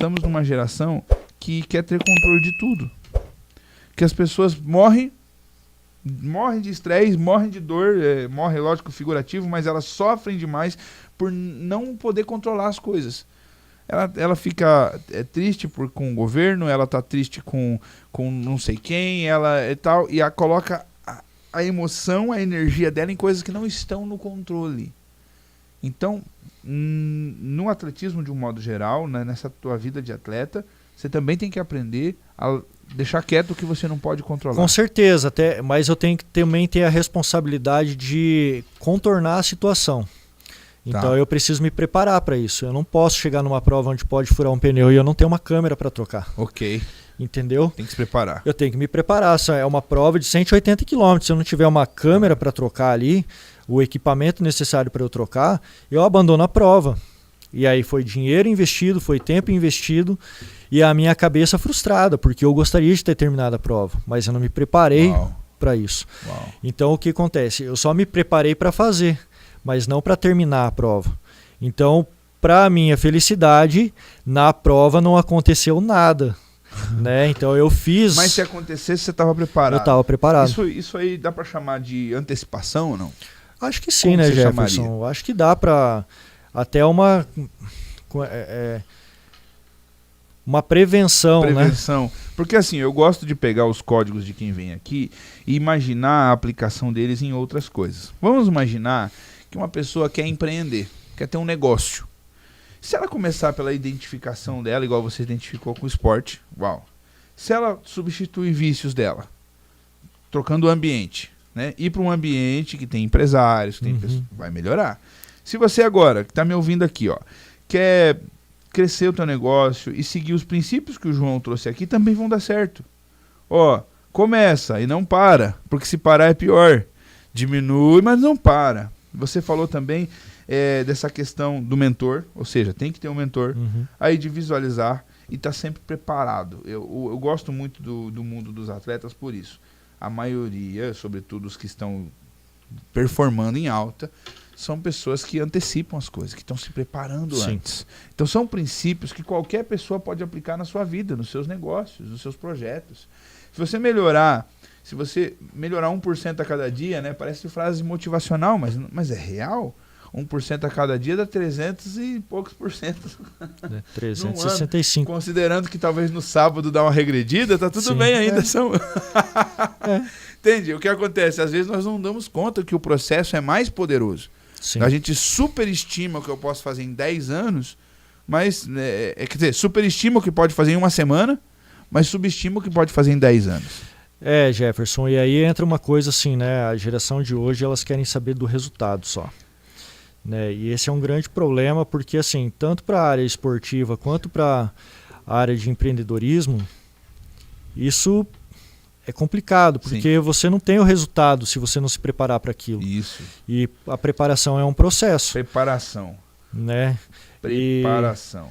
estamos numa geração que quer ter controle de tudo. Que as pessoas morrem de estresse, morrem de dor, morrem, lógico, figurativo, mas elas sofrem demais por não poder controlar as coisas. Ela fica triste com o governo, ela tá triste com não sei quem, ela e tal, e ela coloca a emoção, a energia dela em coisas que não estão no controle. Então, no atletismo de um modo geral, né, nessa tua vida de atleta, você também tem que aprender a deixar quieto o que você não pode controlar. Com certeza, mas eu tenho que também ter a responsabilidade de contornar a situação. Então eu preciso me preparar para isso. Eu não posso chegar numa prova onde pode furar um pneu e eu não tenho uma câmera para trocar. Ok. Entendeu? Tem que se preparar. Eu tenho que me preparar. É uma prova de 180 km. Se eu não tiver uma câmera para trocar ali, o equipamento necessário para eu trocar, eu abandono a prova. E aí foi dinheiro investido, foi tempo investido e a minha cabeça frustrada, porque eu gostaria de ter terminado a prova, mas eu não me preparei para isso. Uau. Então o que acontece? Eu só me preparei para fazer, mas não para terminar a prova. Então, para minha felicidade, na prova não aconteceu nada. Né? Então eu fiz... Mas se acontecesse, você estava preparado? Eu estava preparado. Isso aí dá para chamar de antecipação ou não? Acho que sim, Como né, você Jefferson? chamaria? Acho que dá para até uma prevenção, né? Porque assim, eu gosto de pegar os códigos de quem vem aqui e imaginar a aplicação deles em outras coisas. Vamos imaginar que uma pessoa quer empreender, quer ter um negócio. Se ela começar pela identificação dela, igual você identificou com o esporte, uau. Se ela substituir vícios dela, trocando o ambiente, né? Ir para um ambiente que tem empresários, que tem pessoas, vai melhorar. Se você agora, que está me ouvindo aqui, ó, quer crescer o teu negócio e seguir os princípios que o João trouxe aqui, também vão dar certo. Ó, começa e não para, porque se parar é pior. Diminui, mas não para. Você falou também dessa questão do mentor, ou seja, tem que ter um mentor, aí de visualizar e estar sempre preparado. Eu gosto muito do mundo dos atletas por isso. A maioria, sobretudo os que estão performando em alta, são pessoas que antecipam as coisas, que estão se preparando antes. Então são princípios que qualquer pessoa pode aplicar na sua vida, nos seus negócios, nos seus projetos. Se você melhorar 1% a cada dia, né, parece frase motivacional, mas é real. 1% a cada dia dá 300 e poucos por cento. 365. Considerando que talvez no sábado dá uma regredida, tá tudo bem ainda. Entende? O que acontece? Às vezes nós não damos conta que o processo é mais poderoso. Sim. A gente superestima o que eu posso fazer em 10 anos, mas quer dizer, superestima o que pode fazer em uma semana, mas subestima o que pode fazer em 10 anos. Jefferson, e aí entra uma coisa assim, né? A geração de hoje, elas querem saber do resultado só. Né? E esse é um grande problema, porque assim, tanto para a área esportiva quanto para a área de empreendedorismo, isso é complicado, porque você não tem o resultado se você não se preparar para aquilo. Isso. E a preparação é um processo. Preparação. Né? Preparação.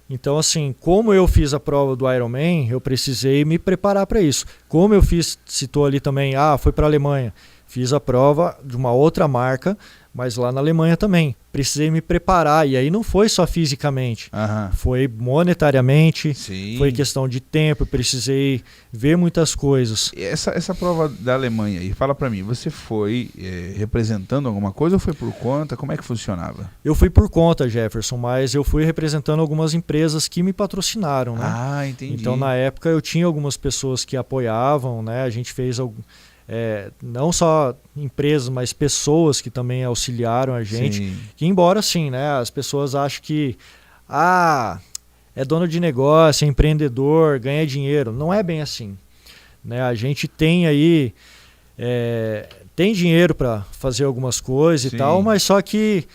Então, assim, como eu fiz a prova do Ironman, eu precisei me preparar para isso. Como eu citou ali também, foi para a Alemanha. Fiz a prova de uma outra marca, mas lá na Alemanha também. Precisei me preparar, e aí não foi só fisicamente, foi monetariamente, foi questão de tempo, precisei ver muitas coisas. Essa prova da Alemanha, e fala pra mim, você foi representando alguma coisa ou foi por conta? Como é que funcionava? Eu fui por conta, Jefferson, mas eu fui representando algumas empresas que me patrocinaram, né? Entendi. Então na época eu tinha algumas pessoas que apoiavam, né? A gente fez não só empresas, mas pessoas que também auxiliaram a gente. Que embora sim, né, as pessoas acham que é dono de negócio, é empreendedor, ganha dinheiro. Não é bem assim. Né? A gente tem aí tem dinheiro para fazer algumas coisas e tal, mas só que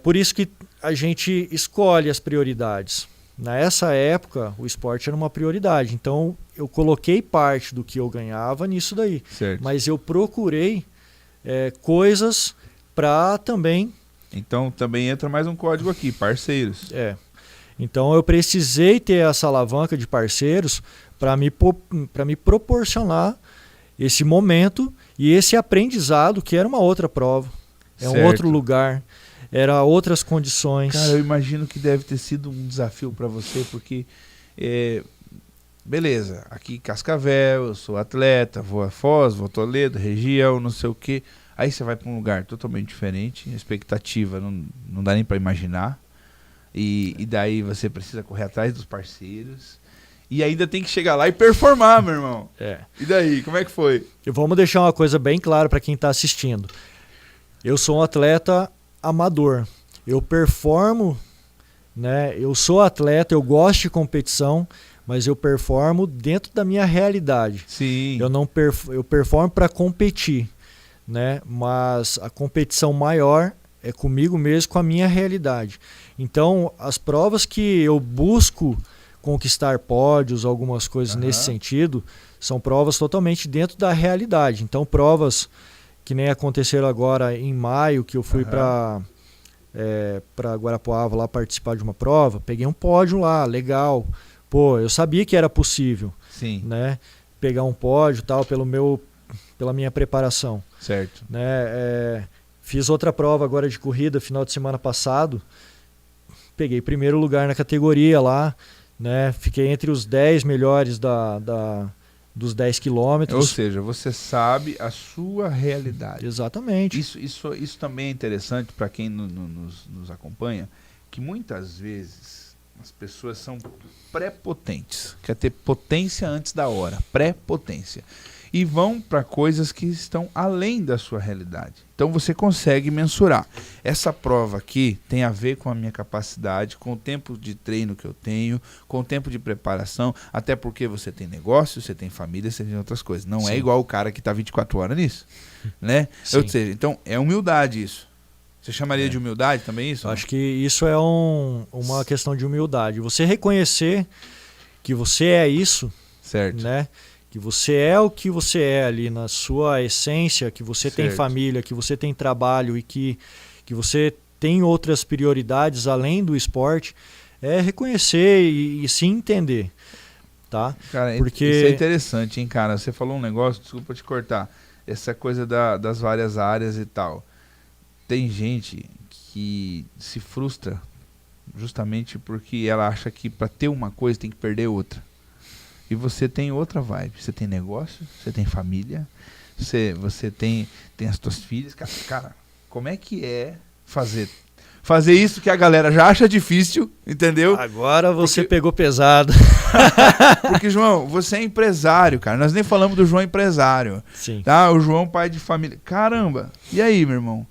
por isso que a gente escolhe as prioridades. Nessa época, o esporte era uma prioridade. Então, eu coloquei parte do que eu ganhava nisso daí. Certo. Mas eu procurei coisas para também... Então, também entra mais um código aqui, parceiros. Então, eu precisei ter essa alavanca de parceiros para me proporcionar esse momento e esse aprendizado, que era uma outra prova. Um outro lugar. Era outras condições. Cara, eu imagino que deve ter sido um desafio para você, porque beleza, aqui em Cascavel, eu sou atleta, vou a Foz, vou a Toledo, região, não sei o quê. Aí você vai para um lugar totalmente diferente, a expectativa não dá nem para imaginar. E daí você precisa correr atrás dos parceiros. E ainda tem que chegar lá e performar, meu irmão. E daí, como é que foi? Vamos deixar uma coisa bem clara para quem está assistindo. Eu sou um atleta amador. Eu performo, né? Eu sou atleta, eu gosto de competição, mas eu performo dentro da minha realidade. Sim. Eu performo para competir, né? Mas a competição maior é comigo mesmo, com a minha realidade. Então, as provas que eu busco conquistar pódios, algumas coisas nesse sentido, são provas totalmente dentro da realidade. Então, provas que nem aconteceram agora em maio, que eu fui para Guarapuava lá participar de uma prova, peguei um pódio lá, legal. Pô, eu sabia que era possível, né? Pegar um pódio tal, pela minha preparação. Certo. Né? Fiz outra prova agora de corrida, final de semana passado, peguei primeiro lugar na categoria lá, né? Fiquei entre os 10 melhores dos 10 quilômetros. Ou seja, você sabe a sua realidade. Exatamente. Isso também é interessante para quem nos acompanha, que muitas vezes as pessoas são prepotentes. Quer ter potência antes da hora. Prepotência. E vão para coisas que estão além da sua realidade. Então você consegue mensurar. Essa prova aqui tem a ver com a minha capacidade, com o tempo de treino que eu tenho, com o tempo de preparação, até porque você tem negócio, você tem família, você tem outras coisas. Não é igual o cara que está 24 horas nisso. Né? Ou seja, então é humildade isso. Você chamaria de humildade também isso? Eu acho que isso é uma questão de humildade. Você reconhecer que você é isso, certo, né? Que você é o que você é ali na sua essência, que você tem família, que você tem trabalho e que você tem outras prioridades além do esporte, é reconhecer e se entender, tá? Cara, isso é interessante, hein, cara? Você falou um negócio, desculpa te cortar, essa coisa das várias áreas e tal. Tem gente que se frustra justamente porque ela acha que para ter uma coisa tem que perder outra. E você tem outra vibe. Você tem negócio, você tem família, você tem as suas filhas. Cara, como é que é fazer isso que a galera já acha difícil, entendeu? Agora você pegou pesado. Porque, João, você é empresário, cara. Nós nem falamos do João empresário. Sim. Tá? O João, pai de família. Caramba! E aí, meu irmão?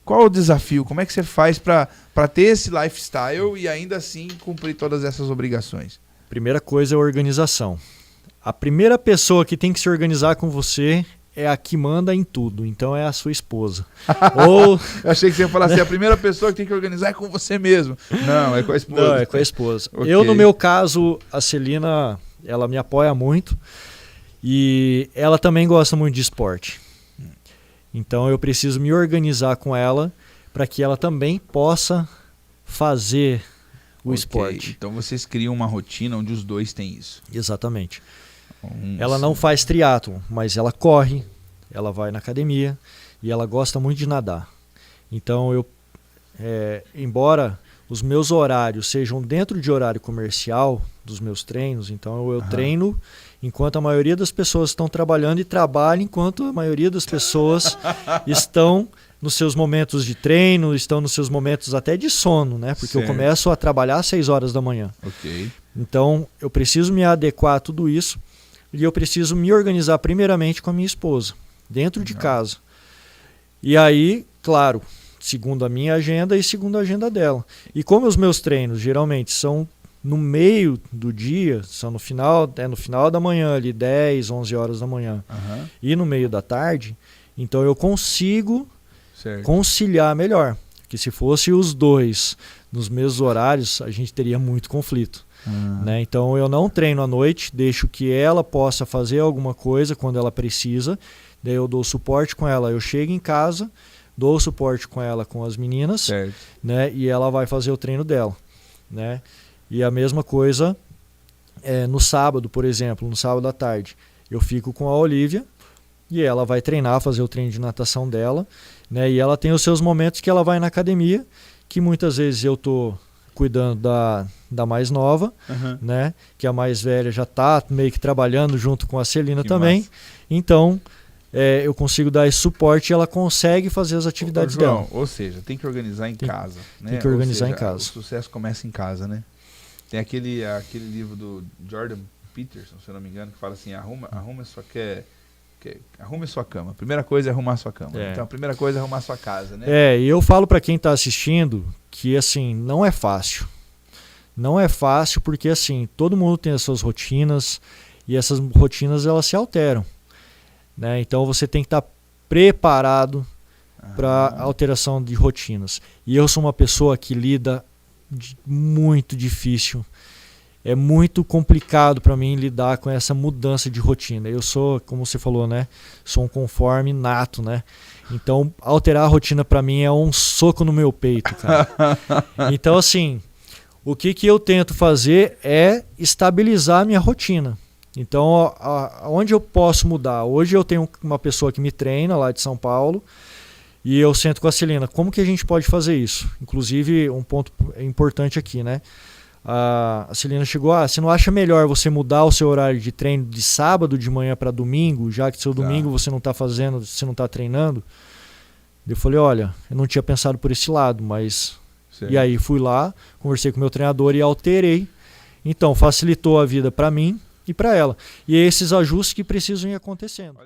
Qual é o desafio? Como é que você faz para ter esse lifestyle e ainda assim cumprir todas essas obrigações? Primeira coisa é a organização. A primeira pessoa que tem que se organizar com você é a que manda em tudo. Então é a sua esposa. Eu achei que você ia falar assim, a primeira pessoa que tem que organizar é com você mesmo. Não, é com a esposa. Não, é com a esposa. Okay. Eu, no meu caso, a Celina, ela me apoia muito. E ela também gosta muito de esporte. Então eu preciso me organizar com ela para que ela também possa fazer o esporte. Então vocês criam uma rotina onde os dois têm isso. Exatamente. Ela não faz triatlon, mas ela corre, ela vai na academia e ela gosta muito de nadar. Então embora os meus horários sejam dentro de horário comercial dos meus treinos, então eu treino enquanto a maioria das pessoas estão trabalhando e trabalho enquanto a maioria das pessoas estão nos seus momentos de treino, estão nos seus momentos até de sono, né? Porque eu começo a trabalhar às 6 horas da manhã. Okay. Então, eu preciso me adequar a tudo isso e eu preciso me organizar primeiramente com a minha esposa, dentro de casa. E aí, claro, segundo a minha agenda e segundo a agenda dela. E como os meus treinos geralmente são no meio do dia, são no final da manhã, ali 10, 11 horas da manhã, e no meio da tarde, então eu consigo conciliar melhor. Que se fosse os dois nos mesmos horários, a gente teria muito conflito. Né? Então eu não treino à noite, deixo que ela possa fazer alguma coisa quando ela precisa, daí eu dou suporte com ela, eu chego em casa, dou suporte com ela com as meninas, né? E ela vai fazer o treino dela. Né? E a mesma coisa no sábado, por exemplo, no sábado à tarde. Eu fico com a Olivia e ela vai treinar, fazer o treino de natação dela, né? E ela tem os seus momentos que ela vai na academia, que muitas vezes eu tô cuidando da mais nova, né? Que a mais velha já tá meio que trabalhando junto com a Celina também. Massa. Então, eu consigo dar esse suporte e ela consegue fazer as atividades João, dela. Ou seja, tem que organizar em casa. Né? Tem que organizar em casa. O sucesso começa em casa, né? Tem aquele livro do Jordan Peterson, se eu não me engano, que fala assim, arrume sua cama. A primeira coisa é arrumar sua cama. Então a primeira coisa é arrumar sua casa, né? E eu falo para quem está assistindo que assim, não é fácil. Não é fácil porque assim, todo mundo tem as suas rotinas e essas rotinas elas se alteram, né? Então você tem que estar preparado para alteração de rotinas. E eu sou uma pessoa que lida muito difícil. É muito complicado para mim lidar com essa mudança de rotina. Eu sou, como você falou, né? Sou um conforme nato, né? Então, alterar a rotina para mim é um soco no meu peito, cara. Então, assim, o que eu tento fazer é estabilizar a minha rotina. Então, onde eu posso mudar? Hoje eu tenho uma pessoa que me treina lá de São Paulo e eu sento com a Celina. Como que a gente pode fazer isso? Inclusive, um ponto importante aqui, né? A Celina chegou, você não acha melhor você mudar o seu horário de treino de sábado de manhã para domingo, já que seu domingo você não está fazendo, você não está treinando? Eu falei, olha, eu não tinha pensado por esse lado, mas... Sim. E aí fui lá, conversei com o meu treinador e alterei. Então, facilitou a vida para mim e para ela. E esses ajustes que precisam ir acontecendo.